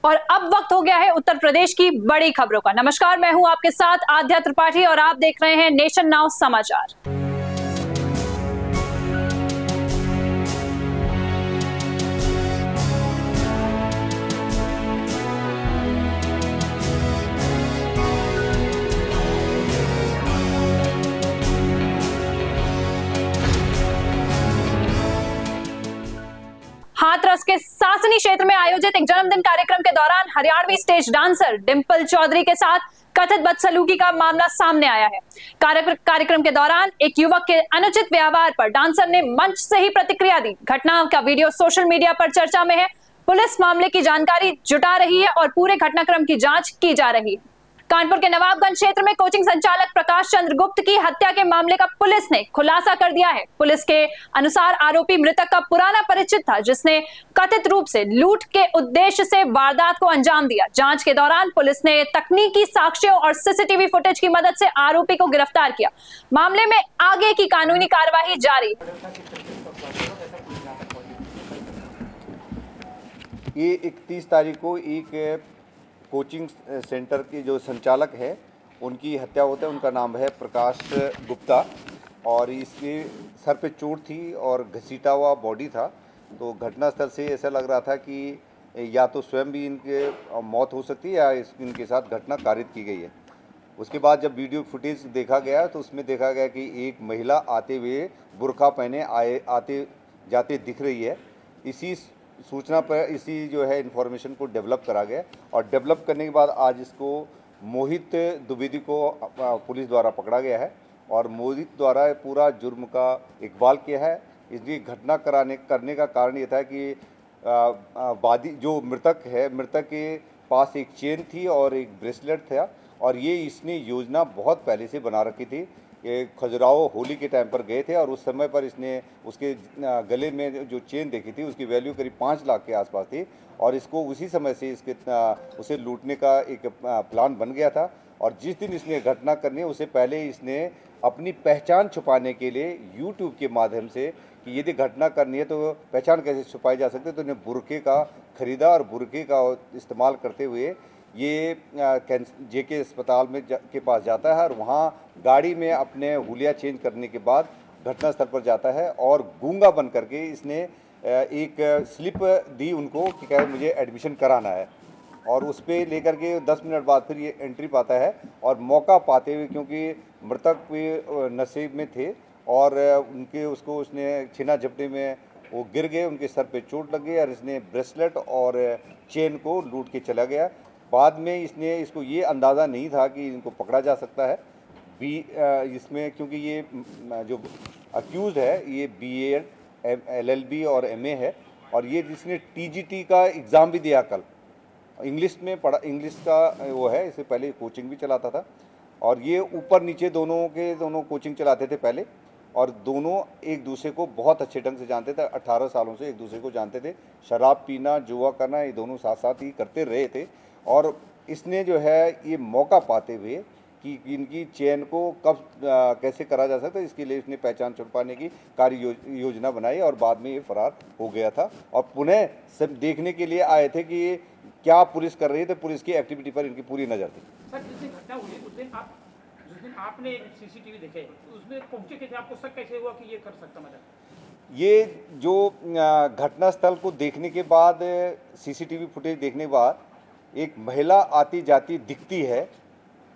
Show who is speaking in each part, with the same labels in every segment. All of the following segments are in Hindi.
Speaker 1: और अब वक्त हो गया है उत्तर प्रदेश की बड़ी खबरों का। नमस्कार, मैं हूं आपके साथ आद्या त्रिपाठी और आप देख रहे हैं नेशन नाउ समाचार। हाथरस के सासनी क्षेत्र में आयोजित एक जन्मदिन कार्यक्रम के दौरान हरियाणवी स्टेज डांसर डिंपल चौधरी के साथ कथित बदसलूकी का मामला सामने आया है। कार्यक्रम के दौरान एक युवक के अनुचित व्यवहार पर डांसर ने मंच से ही प्रतिक्रिया दी। घटना का वीडियो सोशल मीडिया पर चर्चा में है। पुलिस मामले की जानकारी जुटा रही है और पूरे घटनाक्रम की जांच की जा रही है। कानपुर के नवाबगंज क्षेत्र में कोचिंग संचालक प्रकाश चंद्र गुप्त की हत्या के मामले का पुलिस ने खुलासा कर दिया है। पुलिस के अनुसार आरोपी मृतक का पुराना परिचित था, जिसने कथित रूप से लूट के उद्देश्य से वारदात को अंजाम दिया। जांच के दौरान पुलिस ने तकनीकी साक्ष्यों और सीसीटीवी फुटेज की मदद से आरोपी को गिरफ्तार किया। मामले में आगे की कानूनी कार्रवाई जारी।
Speaker 2: ये 31 तारीख को एक कोचिंग सेंटर के जो संचालक है उनकी हत्या होता है। उनका नाम है प्रकाश गुप्ता और इसके सर पे चोट थी और घसीटा हुआ बॉडी था। तो घटनास्थल से ऐसा लग रहा था कि या तो स्वयं भी इनके मौत हो सकती है या इनके साथ घटना कारित की गई है। उसके बाद जब वीडियो फुटेज देखा गया तो उसमें देखा गया कि एक महिला आते हुए बुर्का पहने आते जाते दिख रही है। इसी सूचना पर इसी जो है इन्फॉर्मेशन को डेवलप करा गया और डेवलप करने के बाद आज इसको मोहित द्विवेदी को पुलिस द्वारा पकड़ा गया है और मोहित द्वारा पूरा जुर्म का इकबाल किया है। इसलिए घटना करने का कारण ये था कि वादी जो मृतक है, मृतक के पास एक चेन थी और एक ब्रेसलेट था और ये इसने योजना बहुत पहले से बना रखी थी। ये खजुराहो होली के टाइम पर गए थे और उस समय पर इसने उसके गले में जो चेन देखी थी उसकी वैल्यू करीब 5 लाख के आसपास थी और इसको उसी समय से उसे लूटने का एक प्लान बन गया था। और जिस दिन इसने घटना करनी है उससे पहले इसने अपनी पहचान छुपाने के लिए यूट्यूब के माध्यम से कि यदि घटना करनी है तो पहचान कैसे छुपाई जा सकती है, तो इन्हें बुर्के का खरीदा और बुर्के का इस्तेमाल करते हुए ये जेके अस्पताल में के पास जाता है और वहाँ गाड़ी में अपने हुलिया चेंज करने के बाद घटनास्थल पर जाता है और गूंगा बन करके इसने एक स्लिप दी उनको कि क्या मुझे एडमिशन कराना है और उस पर लेकर के 10 मिनट बाद फिर ये एंट्री पाता है और मौका पाते हुए, क्योंकि मृतक भी नशे में थे और उसको उसने छीना झपटी में वो गिर गए, उनके सर पे चोट लग गई और इसने ब्रेसलेट और चेन को लूट के चला गया। बाद में इसको ये अंदाज़ा नहीं था कि इनको पकड़ा जा सकता है इसमें, क्योंकि ये जो अक्यूज़ है ये BA LLB और MA है और ये जिसने TGT का एग्ज़ाम भी दिया कल, इंग्लिश में पढ़ा, इंग्लिश का वो है, इससे पहले कोचिंग भी चलाता था और ये ऊपर नीचे दोनों कोचिंग चलाते थे पहले और दोनों एक दूसरे को बहुत अच्छे ढंग से जानते थे। 18 सालों से एक दूसरे को जानते थे। शराब पीना, जुआ करना ये दोनों साथ साथ ही करते रहे थे और इसने जो है ये मौका पाते हुए कि इनकी चेन को कब कैसे करा जा सकता है, इसके लिए इसने पहचान छुपाने की कार्य योजना बनाई और बाद में ये फरार हो गया था और पुनः सब देखने के लिए आए थे कि क्या पुलिस कर रही है, तो पुलिस की एक्टिविटी पर इनकी पूरी नज़र थी।
Speaker 3: सर, जिस दिन घटना हुई उस दिन आपने CCTV देखे, उसमें पहुंचे थे, आपको शक कैसे हुआ कि ये कर सकता? मतलब
Speaker 2: ये जो घटनास्थल को देखने के बाद, CCTV फुटेज देखने के बाद एक महिला आती जाती दिखती है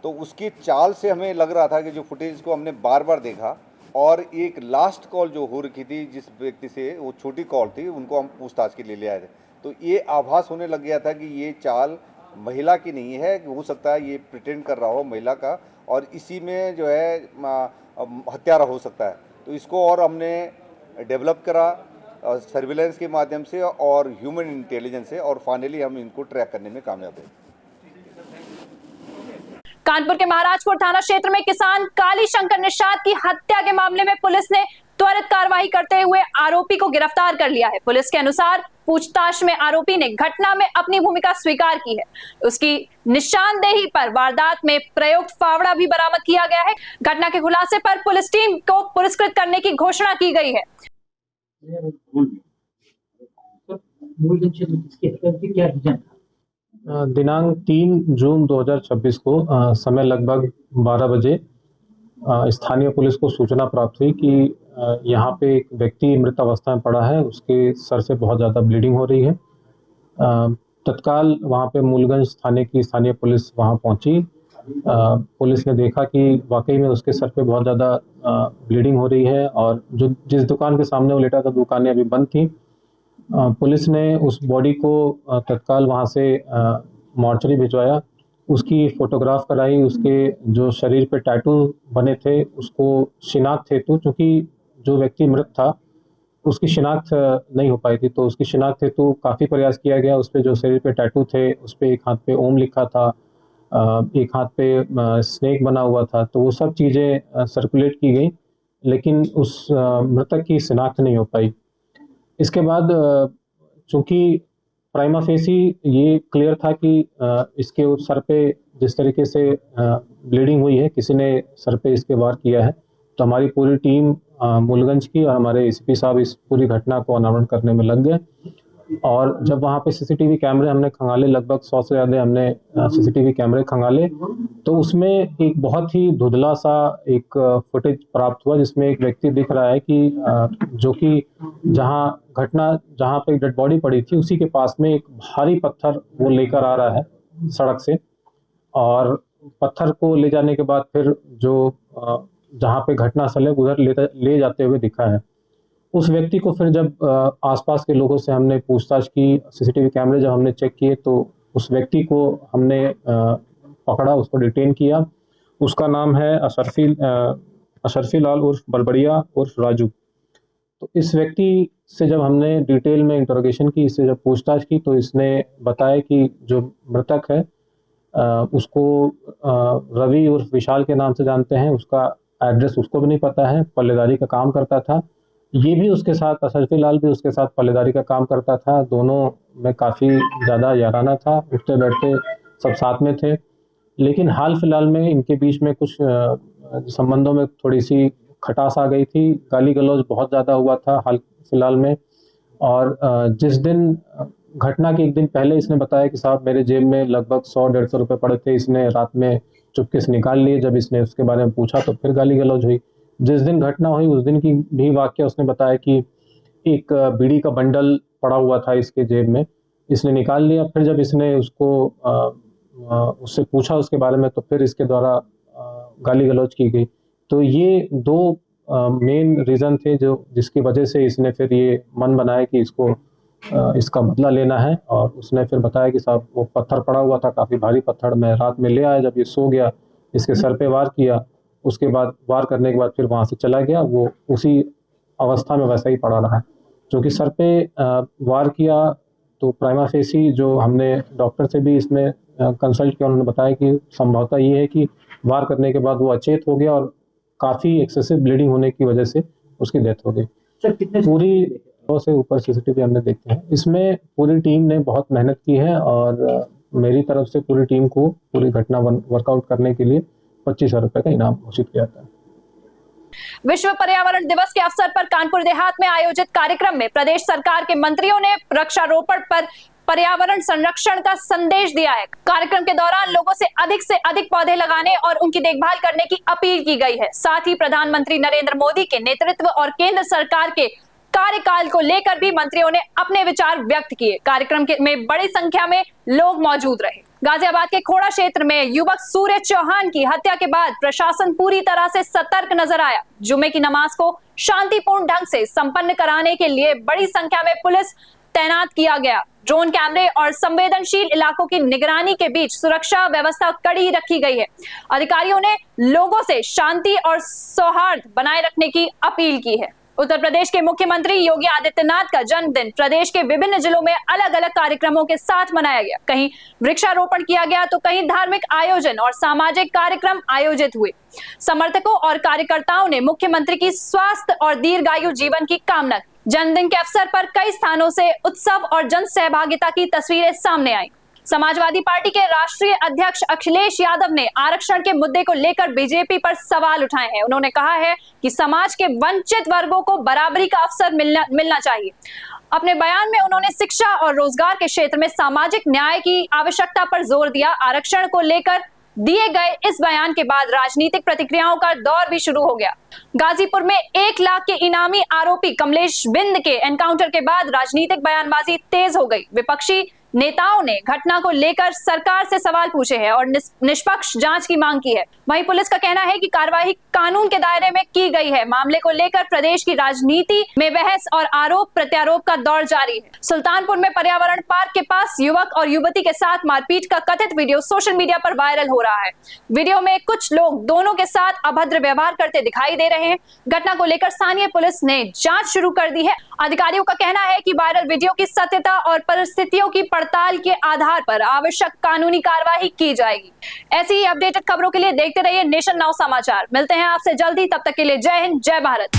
Speaker 2: तो उसकी चाल से हमें लग रहा था कि जो फुटेज को हमने बार बार देखा और एक लास्ट कॉल जो हो रखी थी जिस व्यक्ति से, वो छोटी कॉल थी, उनको हम पूछताछ के लिए ले आए थे, तो ये आभास होने लग गया था कि ये चाल महिला की नहीं है, कि हो सकता है ये प्रिटेंड कर रहा हो महिला का और इसी में जो है हत्यारा हो सकता है। तो इसको और हमने डेवलप करा सर्विलेंस के माध्यम से और ह्यूमन इंटेलिजेंस से और फाइनली हम इनको ट्रैक करने में कामयाब हुए।
Speaker 1: कानपुर के महाराजपुर थाना क्षेत्र में किसान काली शंकर निषाद की हत्या के मामले में पुलिस ने त्वरित कार्रवाई करते हुए आरोपी को गिरफ्तार कर लिया है। पुलिस के अनुसार पूछताछ में आरोपी ने घटना में अपनी भूमिका स्वीकार की है। उसकी निशानदेही पर वारदात में प्रयुक्त फावड़ा भी बरामद किया गया है। घटना के खुलासे पर पुलिस टीम को पुरस्कृत करने की घोषणा की गई है।
Speaker 4: मूलगंज क्षेत्र में किसकी हत्या की क्या रीजन था? दिनांक 3 जून 2026 को समय लगभग 12 बजे स्थानीय पुलिस को सूचना प्राप्त हुई कि यहाँ पे एक व्यक्ति मृत अवस्था में पड़ा है, उसके सर से बहुत ज़्यादा ब्लीडिंग हो रही है। तत्काल वहाँ पे मूलगंज थाने की स्थानीय पुलिस वहाँ पहुँची। पुलिस ने देखा कि वाकई में उसके सर पे बहुत ज़्यादा ब्लीडिंग हो रही है और जिस दुकान के सामने वो लेटा था, दुकानें अभी बंद थी। पुलिस ने उस बॉडी को तत्काल वहाँ से मॉर्चरी भिजवाया, उसकी फ़ोटोग्राफ कराई, उसके जो शरीर पे टैटू बने थे उसको शिनाख्त हेतु, चूँकि जो व्यक्ति मृत था उसकी शिनाख्त नहीं हो पाई थी, तो उसकी शिनाख्त हेतु काफ़ी प्रयास किया गया। उस पे जो शरीर पे टैटू थे उस पे एक हाथ पे ओम लिखा था, एक हाथ पे स्नेक बना हुआ था, तो वो सब चीज़ें सर्कुलेट की गई, लेकिन उस मृतक की शिनाख्त नहीं हो पाई। इसके बाद चूँकि प्राइमा फेसी ये क्लियर था कि इसके सर पे जिस तरीके से ब्लीडिंग हुई है, किसी ने सर पे इसके वार किया है, तो हमारी पूरी टीम मूलगंज की और हमारे एसीपी साहब इस पूरी घटना को अनावरण करने में लग गए। और जब वहाँ पे सीसीटीवी कैमरे हमने खंगाले, लगभग 100 से ज़्यादा हमने सीसीटीवी कैमरे खंगाले, तो उसमें एक बहुत ही धुंधला सा एक फुटेज प्राप्त हुआ जिसमें एक व्यक्ति दिख रहा है कि जो कि जहाँ पे डेड बॉडी पड़ी थी उसी के पास में एक भारी पत्थर वो लेकर आ रहा है सड़क से, और पत्थर को ले जाने के बाद फिर जो जहाँ पे घटना स्थल है उधर ले जाते हुए दिखा है। उस व्यक्ति को फिर जब आसपास के लोगों से हमने पूछताछ की, सीसीटीवी कैमरे जब हमने चेक किए, तो उस व्यक्ति को हमने पकड़ा, उसको डिटेन किया। उसका नाम है अशरफी लाल उर्फ बलबड़िया उर्फ राजू। तो इस व्यक्ति से जब हमने डिटेल में इंटरोगेशन की, इससे जब पूछताछ की, तो इसने बताया कि जो मृतक है उसको रवि उर्फ विशाल के नाम से जानते हैं, उसका एड्रेस उसको भी नहीं पता है, पल्लेदारी का काम करता था। ये भी उसके साथ, अशरफी लाल भी उसके साथ पल्लेदारी का काम करता था। दोनों में काफ़ी ज़्यादा याराना था, उठते बैठते सब साथ में थे। लेकिन हाल फिलहाल में इनके बीच में कुछ संबंधों में थोड़ी सी खटास आ गई थी, गाली गलौज बहुत ज़्यादा हुआ था हाल फिलहाल में। और जिस दिन घटना के एक दिन पहले इसने बताया कि साहब मेरे जेब में लगभग 100-150 रुपये पड़े थे, इसने रात में चुपके से निकाल लिए। जब इसने उसके बारे में पूछा तो फिर गाली गलौज हुई। जिस दिन घटना हुई उस दिन की भी वाकया उसने बताया कि एक बीड़ी का बंडल पड़ा हुआ था इसके जेब में, इसने निकाल लिया। फिर जब इसने उससे पूछा उसके बारे में तो फिर इसके द्वारा गाली गलौज की गई। तो ये दो मेन रीज़न थे जिसकी वजह से इसने फिर ये मन बनाया कि इसका बदला लेना है। और उसने फिर बताया कि साहब वो पत्थर पड़ा हुआ था, काफ़ी भारी पत्थर, मैं रात में ले आया, जब ये सो गया इसके सर पे वार किया, उसके बाद वार करने के बाद फिर वहाँ से चला गया। वो उसी अवस्था में वैसा ही पड़ा रहा, जो कि सर पे वार किया। तो प्राइमा फेसी जो हमने डॉक्टर से भी इसमें कंसल्ट किया, उन्होंने बताया कि संभवतः ये है कि वार करने के बाद वो अचेत हो गया और काफ़ी एक्सेसिव ब्लीडिंग होने की वजह से उसकी डेथ हो गई।
Speaker 3: सर कितने
Speaker 4: पूरी 100 से ऊपर सीसीटीवी हमने देखे हैं। इसमें पूरी टीम ने बहुत मेहनत की है और मेरी तरफ से पूरी टीम को पूरी घटना वर्कआउट करने के लिए 25,000 रुपये का इनाम घोषित किया था।
Speaker 1: विश्व पर्यावरण दिवस के अवसर पर कानपुर देहात में आयोजित कार्यक्रम में प्रदेश सरकार के मंत्रियों ने वृक्षारोपण पर पर्यावरण संरक्षण का संदेश दिया है। कार्यक्रम के दौरान लोगों से अधिक पौधे लगाने और उनकी देखभाल करने की अपील की गई है। साथ ही प्रधानमंत्री नरेंद्र मोदी के नेतृत्व और केंद्र सरकार के कार्यकाल को लेकर भी मंत्रियों ने अपने विचार व्यक्त किए। कार्यक्रम में बड़ी संख्या में लोग मौजूद रहे। गाजियाबाद के खोड़ा क्षेत्र में युवक सूर्य चौहान की हत्या के बाद प्रशासन पूरी तरह से सतर्क नजर आया। जुमे की नमाज को शांतिपूर्ण ढंग से संपन्न कराने के लिए बड़ी संख्या में पुलिस तैनात किया गया। ड्रोन कैमरे और संवेदनशील इलाकों की निगरानी के बीच सुरक्षा व्यवस्था कड़ी रखी गई है। अधिकारियों ने लोगों से शांति और सौहार्द बनाए रखने की अपील की है। उत्तर प्रदेश के मुख्यमंत्री योगी आदित्यनाथ का जन्मदिन प्रदेश के विभिन्न जिलों में अलग अलग कार्यक्रमों के साथ मनाया गया। कहीं वृक्षारोपण किया गया तो कहीं धार्मिक आयोजन और सामाजिक कार्यक्रम आयोजित हुए। समर्थकों और कार्यकर्ताओं ने मुख्यमंत्री की स्वास्थ्य और दीर्घायु जीवन की कामना की। जन्मदिन के अवसर पर कई स्थानों से उत्सव और जन सहभागिता की तस्वीरें सामने आई। समाजवादी पार्टी के राष्ट्रीय अध्यक्ष अखिलेश यादव ने आरक्षण के मुद्दे को लेकर बीजेपी पर सवाल उठाए हैं। उन्होंने कहा है कि समाज के वंचित वर्गों को बराबरी का अवसर मिलना चाहिए। अपने बयान में उन्होंने शिक्षा और रोजगार के क्षेत्र में सामाजिक न्याय की आवश्यकता पर जोर दिया। आरक्षण को लेकर दिए गए इस बयान के बाद राजनीतिक प्रतिक्रियाओं का दौर भी शुरू हो गया। गाजीपुर में 1 लाख के इनामी आरोपी कमलेश बिंद के एनकाउंटर के बाद राजनीतिक बयानबाजी तेज हो गई। विपक्षी नेताओं ने घटना को लेकर सरकार से सवाल पूछे हैं और निष्पक्ष जांच की मांग की है। वहीं पुलिस का कहना है कि कार्रवाई कानून के दायरे में की गई है। मामले को लेकर प्रदेश की राजनीति में बहस और आरोप प्रत्यारोप का दौर जारी है। सुल्तानपुर में पर्यावरण पार्क के पास युवक और युवती के साथ मारपीट का कथित वीडियो सोशल मीडिया पर वायरल हो रहा है। वीडियो में कुछ लोग दोनों के साथ अभद्र व्यवहार करते दिखाई दे रहे हैं। घटना को लेकर स्थानीय पुलिस ने जांच शुरू कर दी है। अधिकारियों का कहना है कि वायरल वीडियो की सत्यता और परिस्थितियों की पड़ताल के आधार पर आवश्यक कानूनी कार्रवाई की जाएगी। ऐसी ही अपडेटेड खबरों के लिए देखते रहिए नेशन नाउ समाचार। मिलते हैं आपसे जल्दी, तब तक के लिए जय हिंद, जय भारत।